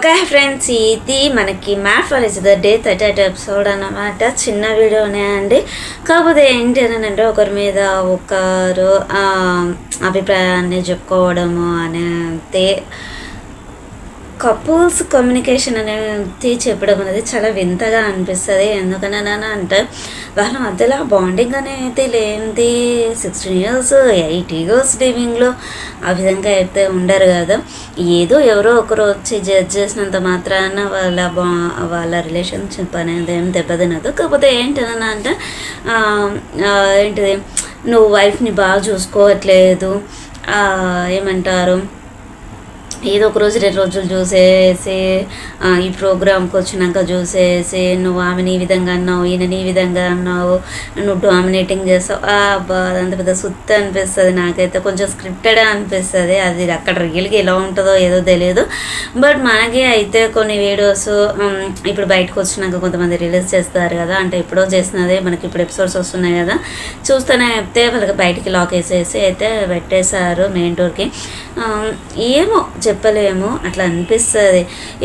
Okay friends, ఇది మనకి made for is the day 38 episode అన్నమాట. చిన్న వీడియోనే అండి. కాకపోతే ఏంటి అని అంటే ఒకరి మీద ఒకరు అభిప్రాయాన్ని చెప్పుకోవడము అనేది కపుల్స్ కమ్యూనికేషన్ అనేది చెప్పడం అనేది చాలా వింతగా అనిపిస్తుంది. ఎందుకని అంటే వాళ్ళ మధ్యలో బాండింగ్ అనేది లేనిది 16 years 8 years లివింగ్లో ఆ విధంగా అయితే ఉండరు కదా. ఏదో ఎవరో ఒకరు వచ్చి జడ్జ్ చేసినంత మాత్రాన వాళ్ళ రిలేషన్షిప్ అనేది ఏం దెబ్బతినదు. కాకపోతే ఏంటన్నా అంటే ఏంటిది, నువ్వు వైఫ్ని బాగా చూసుకోవట్లేదు, ఏమంటారు, ఏదో ఒక రోజు 2 రోజులు చూసేసి ఈ ప్రోగ్రామ్కి వచ్చినాక చూసేసి నువ్వు ఆమెని ఈ విధంగా అన్నావు, ఈయనని ఈ విధంగా అన్నావు, నువ్వు డామినేటింగ్ చేస్తావు, అదంత పెద్ద సుత్తి అనిపిస్తుంది. నాకైతే కొంచెం స్క్రిప్టెడ్ అనిపిస్తుంది. అది అక్కడ రియల్గా ఎలా ఉంటుందో ఏదో తెలియదు. బట్ మనకి అయితే కొన్ని వీడియోస్ ఇప్పుడు బయటకు వచ్చినాక కొంతమంది రిలీజ్ చేస్తారు కదా, అంటే ఎప్పుడో చేసినదే మనకి ఇప్పుడు ఎపిసోడ్స్ వస్తున్నాయి కదా, చూస్తూనే అయితే వాళ్ళకి బయటికి లాక్ వేసేసి అయితే పెట్టేశారు మెయిన్ డోర్కి. ఏమో చెప్పలేము, అట్లా అనిపిస్తుంది.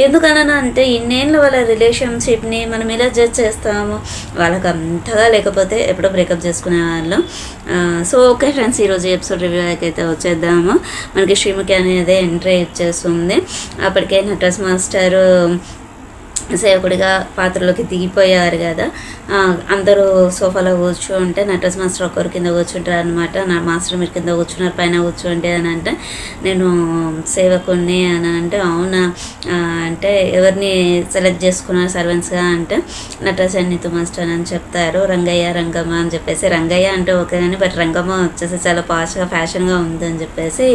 ఎందుకన్నా అంటే ఇన్నేళ్ళ వాళ్ళ రిలేషన్షిప్ని మనం ఇలా జడ్జ్ చేస్తాము. వాళ్ళకి అంతగా లేకపోతే ఎప్పుడో బ్రేకప్ చేసుకునే వాళ్ళు. సో ఓకే ఫ్రెండ్స్, ఈరోజు ఎపిసోడ్ రివ్యూకి అయితే వచ్చేద్దాము. మనకి శ్రీముఖి అనేది ఎంట్రీ ఇచ్చేస్తుంది. అప్పటికే నటరాజ్ మాస్టర్ సేవకుడిగా పాత్రలోకి దిగిపోయారు కదా. అందరూ సోఫాలో కూర్చుంటే నటరాజ్ మాస్టర్ ఒకరు కింద కూర్చుంటారు అనమాట. నా మాస్టర్ మీరు కింద కూర్చున్నారు, పైన కూర్చోండి అని అంటే నేను సేవకుడిని అని అంటే అవునా అంటే ఎవరిని సెలెక్ట్ చేసుకున్నారు సర్వెంట్స్గా అంటే నటరాజ్ నీతు మాస్టర్ అని చెప్తారు. రంగమ్మ అని చెప్పేసి, రంగయ్య అంటే ఓకే కానీ బట్ రంగమ్మ వచ్చేసి చాలా పాష్గా ఫ్యాషన్గా ఉందని చెప్పేసి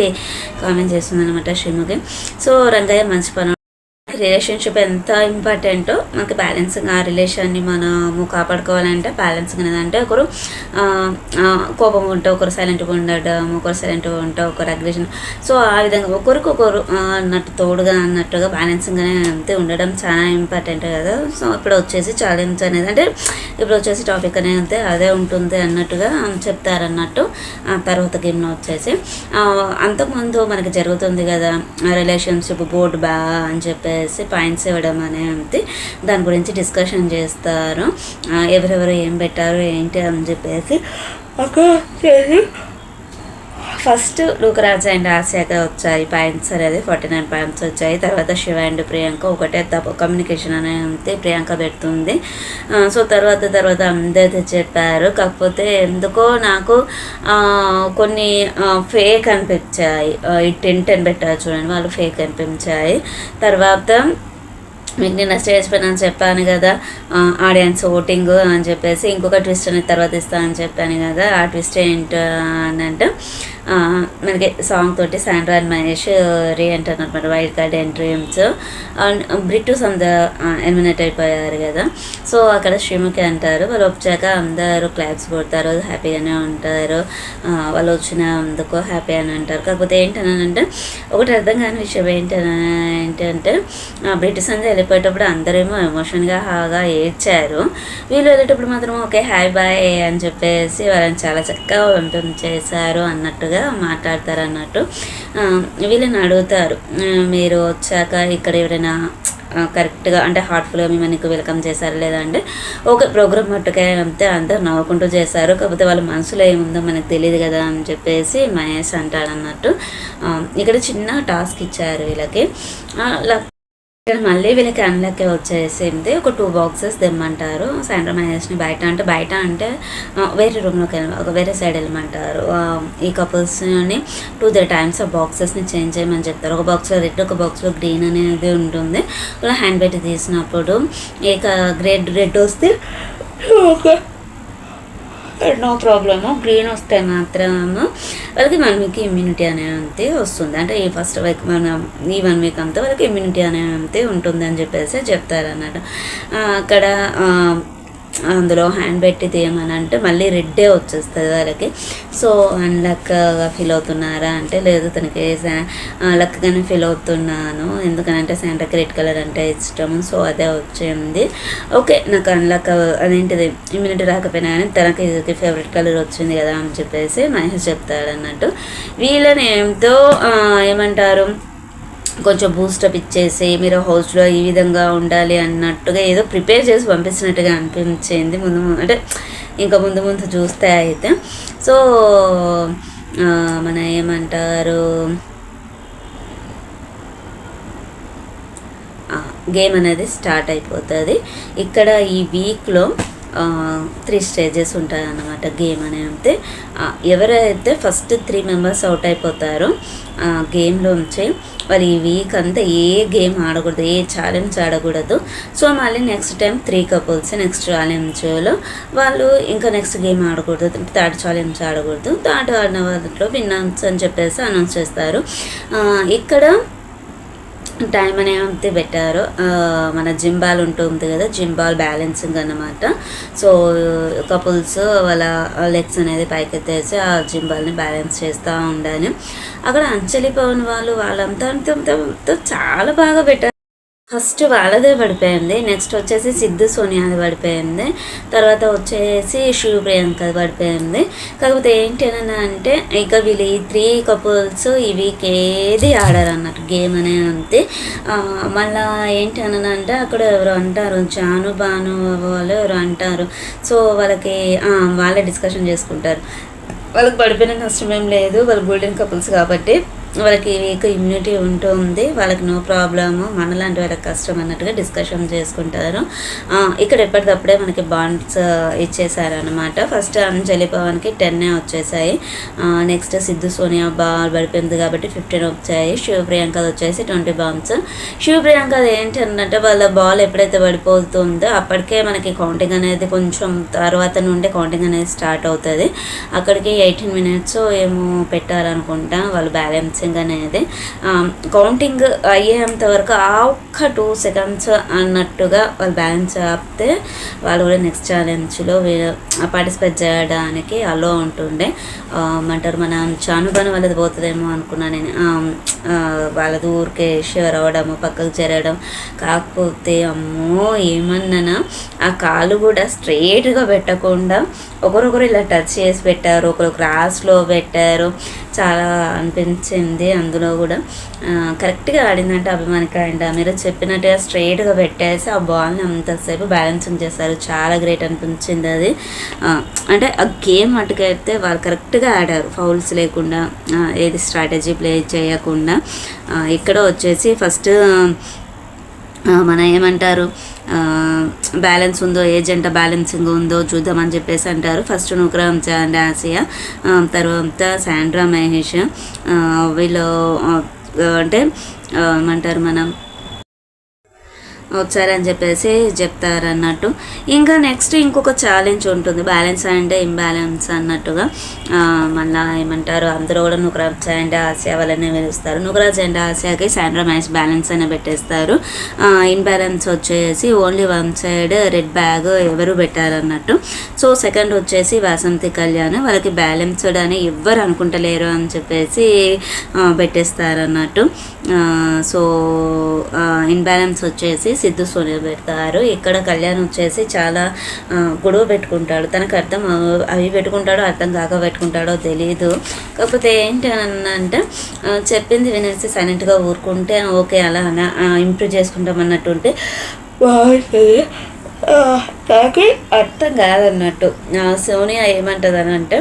కామెంట్ చేస్తుంది అనమాట శ్రీముఖి. సో రంగయ్య మంచి పని. రిలేషన్షిప్ ఎంత ఇంపార్టెంటో మనకి బ్యాలెన్సింగ్ ఆ రిలేషన్ని మనము కాపాడుకోవాలంటే బ్యాలెన్సింగ్ అనేది అంటే ఒకరు కోపం ఉంటే ఒకరు సైలెంట్గా ఉండడం, ఒకరు సైలెంట్గా ఉంటే ఒకరు అగ్రెషన్. సో ఆ విధంగా ఒకరికొకరు అన్నట్టు తోడుగా అన్నట్టుగా బ్యాలెన్సింగ్ అనేది అంతే ఉండడం చాలా ఇంపార్టెంట్ కదా. సో ఇప్పుడు వచ్చేసి ఛాలెంజ్ అనేది అంటే ఇప్పుడు వచ్చేసి టాపిక్ అనేది అంతే అదే ఉంటుంది అన్నట్టుగా చెప్తారన్నట్టు. తర్వాత గేమ్లో వచ్చేసి అంతకుముందు మనకి జరుగుతుంది కదా రిలేషన్షిప్ బోర్డు అని చెప్పేసి పాయింట్స్ ఇవ్వడం అనేది, దాని గురించి డిస్కషన్ చేస్తారు. ఎవరెవరు ఏం పెట్టారు ఏంటి అని చెప్పేసి ఫస్ట్ లూకరాజ్ అండ్ ఆసియాగా వచ్చాయి పాయింట్స్ అనేది 49 పాయింట్స్ వచ్చాయి. తర్వాత శివ అండ్ ప్రియాంక ఒకటే కమ్యూనికేషన్ అనేది ప్రియాంక పెడుతుంది. సో తర్వాత అందరితో చెప్పారు. కాకపోతే ఎందుకో నాకు కొన్ని ఫేక్ అనిపించాయి. ఈ 10 పెట్టారు చూడండి, వాళ్ళు ఫేక్ అనిపించాయి. తర్వాత మీకు నిన్న స్టేజ్ పైన అని చెప్పాను కదా ఆడియన్స్ ఓటింగ్ అని చెప్పేసి, ఇంకొక ట్విస్ట్ అనేది తర్వాత ఇస్తానని చెప్పాను కదా. ఆ ట్విస్ట్ ఏంటి అని అంటే మనకి సాంగ్ తోటి శాండ్రా అండ్ మహేష్ రీఎంటర్ అనమాట, వైల్డ్ కార్డ్ ఎంట్రీమ్స్. బ్రిటూస్ ఎలిమినేట్ అయిపోయారు కదా. సో అక్కడ శ్రీముఖి అంటారు, వాళ్ళు వచ్చాక అందరూ క్లాప్స్ కొడతారు, హ్యాపీగానే ఉంటారు, వాళ్ళు వచ్చినందుకు హ్యాపీ అని అంటారు. కాకపోతే ఏంటనంటే ఒకటి అర్థం కాని విషయం ఏంటంటే బ్రిటిష్ అంతా వెళ్ళిపోయేటప్పుడు అందరేమో ఎమోషన్గా హాగా ఏడ్చారు. వీళ్ళు వెళ్ళేటప్పుడు మాత్రం ఓకే హాయ్ బాయ్ అని చెప్పేసి వాళ్ళని చాలా చక్కగా పంపించేశారు అన్నట్టుగా మాట్లాడతారు అన్నట్టు. వీళ్ళని అడుగుతారు, మీరు వచ్చాక ఇక్కడ ఎవరైనా కరెక్ట్గా అంటే హార్ట్ఫుల్గా మిమ్మల్ని వెల్కమ్ చేశారు లేదంటే ఓకే ప్రోగ్రామ్ మట్టుకే అంతే అందరు నవ్వుకుంటూ చేశారు. కాకపోతే వాళ్ళ మనసులో ఏముందో మనకు తెలియదు కదా అని చెప్పేసి మహేష్ అంటాడు అన్నట్టు. ఇక్కడ చిన్న టాస్క్ ఇచ్చారు వీళ్ళకి. ఇక్కడ మళ్ళీ వీళ్ళకి అన్లకే వచ్చేసింది. ఒక 2 బాక్సెస్ తెమ్మంటారు. శాండ్రా మహేష్ని బయట అంటే వేరే రూమ్లోకి వేరే సైడ్ వెళ్ళమంటారు. ఈ కపుల్స్ని 2 times ఆ బాక్సెస్ని చేంజ్ చేయమని చెప్తారు. ఒక బాక్స్లో రెడ్, ఒక బాక్స్లో గ్రీన్ అనేది ఉంటుంది. అలా హ్యాండ్ పెట్టి తీసినప్పుడు రెడ్ వస్తే నో ప్రాబ్లము, గ్రీన్ వస్తే మాత్రము వాళ్ళకి 1 week ఇమ్యూనిటీ అనేది వస్తుంది. అంటే ఈ ఫస్ట్ వీక్ ఈ 1 week అంతా వాళ్ళకి ఇమ్యూనిటీ అనేది ఉంటుంది అని చెప్పేసి చెప్తారు అన్నట్టు. అక్కడ అందులో హ్యాండ్ పెట్టి తీయమని అంటే మళ్ళీ రెడ్డే వచ్చేస్తుంది వాళ్ళకి. సో అన్లక్గా ఫీల్ అవుతున్నారా అంటే లేదు, తనకి లక్గానే ఫీల్ అవుతున్నాను, ఎందుకనంటే శాండ్రాకి రెడ్ కలర్ అంటే ఇష్టం, సో అదే వచ్చింది. ఓకే నాకు అన్లక్ అదేంటిది ఇమ్యూనిటీ రాకపోయినా కానీ తనకి ఫేవరెట్ కలర్ వచ్చింది కదా అని చెప్పేసి మహేష్ చెప్తాడు అన్నట్టు. వీళ్ళని ఎంతో ఏమంటారు కొంచెం బూస్టప్ ఇచ్చేసి మీరు హౌస్లో ఈ విధంగా ఉండాలి అన్నట్టుగా ఏదో ప్రిపేర్ చేసి పంపిస్తున్నట్టుగా అనిపించింది ముందు అంటే ఇంకా ముందు ముందు చూస్తే అయితే. సో మన ఏమంటారు గేమ్ అనేది స్టార్ట్ అయిపోతుంది. ఇక్కడ ఈ వీక్లో 3 స్టేజెస్ ఉంటాయి అన్నమాట గేమ్ అనేది. ఎవరైతే ఫస్ట్ 3 మెంబర్స్ అవుట్ అయిపోతారో గేమ్లోంచి వాళ్ళు ఈ వీక్ అంతా ఏ గేమ్ ఆడకూడదు, ఏ ఛాలెంజ్ ఆడకూడదు. సో మళ్ళీ నెక్స్ట్ టైం 3 కపుల్స్ నెక్స్ట్ ఛాలెంజ్లో వాళ్ళు ఇంకా నెక్స్ట్ గేమ్ ఆడకూడదు, థర్డ్ ఛాలెంజ్ ఆడకూడదు. థర్డ్ ఆడిన వాళ్ళలో విన్నర్స్ అని చెప్పేసి అనౌన్స్ చేస్తారు. ఇక్కడ టైం అనేది పెట్టారు. మన జిమ్ బాల్ ఉంటుంది కదా, జిమ్ బాల్ బ్యాలెన్సింగ్ అన్నమాట. సో కపుల్స్ వాళ్ళ లెగ్స్ అనేది పైకెత్తేసి ఆ జిమ్ బాల్ని బ్యాలెన్స్ చేస్తూ ఉండాలి. అక్కడ అంజలి పవన్ వాళ్ళంతా చాలా బాగా పెట్టారు. ఫస్ట్ వాళ్ళదే పడిపోయింది, నెక్స్ట్ వచ్చేసి సిద్ధు సోనియాది పడిపోయింది, తర్వాత వచ్చేసి శివ ప్రియాంకది పడిపోయింది. కాకపోతే ఏంటి అని అంటే ఇక వీళ్ళు ఈ 3 కపుల్స్ ఈ వీక్ ఏది ఆడారు అన్నట్టు గేమ్ అనే అంతే. మళ్ళీ ఏంటి అని అంటే అక్కడ ఎవరు అంటారు, జాను బాను వాళ్ళు ఎవరు అంటారు. సో వాళ్ళకి వాళ్ళే డిస్కషన్ చేసుకుంటారు. వాళ్ళకి పడిపోయిన నష్టం ఏం లేదు, వాళ్ళు గోల్డెన్ కపుల్స్ కాబట్టి వాళ్ళకి వీక్ ఇమ్యూనిటీ ఉంటుంది, వాళ్ళకి నో ప్రాబ్లము, మనలాంటి వాళ్ళకి కష్టం అన్నట్టుగా డిస్కషన్ చేసుకుంటారు. ఇక్కడ ఎప్పటికప్పుడే మనకి బాండ్స్ ఇచ్చేసారనమాట. ఫస్ట్ అంజలి పవన్కి 10 వచ్చేసాయి. నెక్స్ట్ సిద్ధు సోనియా బాల్ పడిపోయింది కాబట్టి 15 వచ్చాయి. శివ ప్రియాంకది వచ్చేసి 20 బాంబ్స్. శివ ప్రియాంకది ఏంటి అంటే వాళ్ళ బాల్ ఎప్పుడైతే పడిపోతుందో అప్పటికే మనకి కౌంటింగ్ అనేది కొంచెం తర్వాత నుండి కౌంటింగ్ అనేది స్టార్ట్ అవుతుంది. అక్కడికి 18 minutes ఏమో పెట్టారనుకుంటా వాళ్ళు బ్యాలెన్స్ అనేది. కౌంటింగ్ అయ్యేంత వరకు ఒక్క 2 seconds అన్నట్టుగా వాళ్ళు బ్యాలెన్స్ ఆపితే వాళ్ళు కూడా నెక్స్ట్ ఛాలెంజ్లో పార్టిసిపేట్ చేయడానికి అలో ఉంటుండే. అంటారు మన చానుబాను వాళ్ళది పోతుందేమో అనుకున్నా నేను. వాళ్ళది ఊరికే షేర్ అవ్వడము, పక్కకు జరగడం. కాకపోతే అమ్మో ఏమన్నా ఆ కాలు కూడా స్ట్రైట్గా పెట్టకుండా ఒకరొకరు ఇలా టచ్ చేసి పెట్టారు, ఒకరు క్రాస్లో పెట్టారు. చాలా అనిపించింది. అందులో కూడా కరెక్ట్గా ఆడిందంటే అభిమానిక అండ్ మీరు చెప్పినట్టుగా స్ట్రైట్గా పెట్టేసి ఆ బాల్ని అంతసేపు బ్యాలెన్సింగ్ చేస్తారు. చాలా గ్రేట్ అనిపించింది అది. అంటే ఆ గేమ్ మటుకైతే వాళ్ళు కరెక్ట్గా ఆడారు, ఫౌల్స్ లేకుండా, ఏది స్ట్రాటజీ ప్లే చేయకుండా. ఇక్కడ వచ్చేసి ఫస్ట్ మన ఏమంటారు బ్యాలెన్స్ ఉందో, ఏజెంట్ బ్యాలెన్సింగ్ ఉందో చూద్దామని చెప్పేసి అంటారు. ఫస్ట్ నుక్రామ్ అండ్ ఆసియా, తర్వాత శాండ్రా మహేష్, వీళ్ళు అంటే ఏమంటారు మనం వచ్చారని చెప్పేసి చెప్తారన్నట్టు. ఇంకా నెక్స్ట్ ఇంకొక ఛాలెంజ్ ఉంటుంది, బ్యాలెన్స్ అండ్ ఇంబ్యాలెన్స్ అన్నట్టుగా. మళ్ళీ ఏమంటారు అందరూ కూడా నుక్రాజ్ అండ్ ఆసియా వాళ్ళనే పిలుస్తారు. నుక్రాజ్ అండ్ ఆసియాకి శాండ్రా మ్యాచ్ బ్యాలెన్స్ అనే పెట్టేస్తారు. ఇన్బ్యాలెన్స్ వచ్చేసి ఓన్లీ 1 side రెడ్ బ్యాగ్ ఎవరు పెట్టారన్నట్టు. సో సెకండ్ వచ్చేసి వాసంతి కళ్యాణ్, వాళ్ళకి బ్యాలెన్స్డ్ అని ఎవ్వరు అనుకుంటలేరు అని చెప్పేసి పెట్టేస్తారన్నట్టు. సో ఇన్బ్యాలెన్స్ వచ్చేసి సిద్ధు సోనియా పెడతారు. ఇక్కడ కళ్యాణ్ వచ్చేసి చాలా గొడవ పెట్టుకుంటాడు, తనకు అర్థం అవి పెట్టుకుంటాడో అర్థం కాక పెట్టుకుంటాడో తెలియదు. కాకపోతే ఏంటి అంటే చెప్పింది వినేసి సైలెంట్గా ఊరుకుంటే ఓకే అలా ఇంప్రూవ్ చేసుకుంటాం అన్నట్టు ఉంటే బాగుంటుంది. నాకు అర్థం కాదన్నట్టు. సోనియా ఏమంటుంది అని అంటే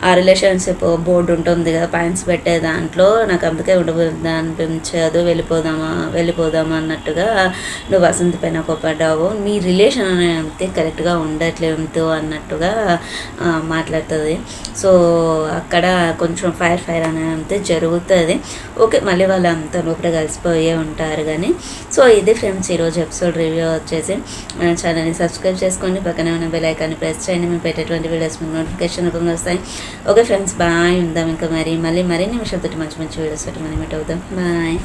ఆ రిలేషన్షిప్ బోర్డు ఉంటుంది కదా పాయింట్స్ పెట్టే దాంట్లో, నాకు అందుకే ఉండబోద్దా అనిపించదు, వెళ్ళిపోదామా అన్నట్టుగా నువ్వు వసంత పైన కోపడ్డావు, నీ రిలేషన్ అనేది కరెక్ట్గా ఉండట్లేదు అన్నట్టుగా మాట్లాడుతుంది. సో అక్కడ కొంచెం ఫైర్ అనేది జరుగుతుంది. ఓకే మళ్ళీ వాళ్ళు అంతా లోపల కలిసిపోయే ఉంటారు కానీ. సో ఇది ఫ్రెండ్స్ ఈరోజు ఎపిసోడ్ రివ్యూ వచ్చేసి. ఛానల్ని సబ్స్క్రైబ్ చేసుకోండి, పక్కనే ఉన్న బెల్ ఐకాన్ని ప్రెస్ చేయండి, మేము పెట్టేటువంటి వీడియోస్ మీకు నోటిఫికేషన్ రూపంలో వస్తాయి. ఓకే ఫ్రెండ్స్ బాయ్, ఉందాం ఇంకా మరిన్ని విషయాలతో మంచి వీడియోస్ తోటి మనం మీట్ అవుదాం. బాయ్.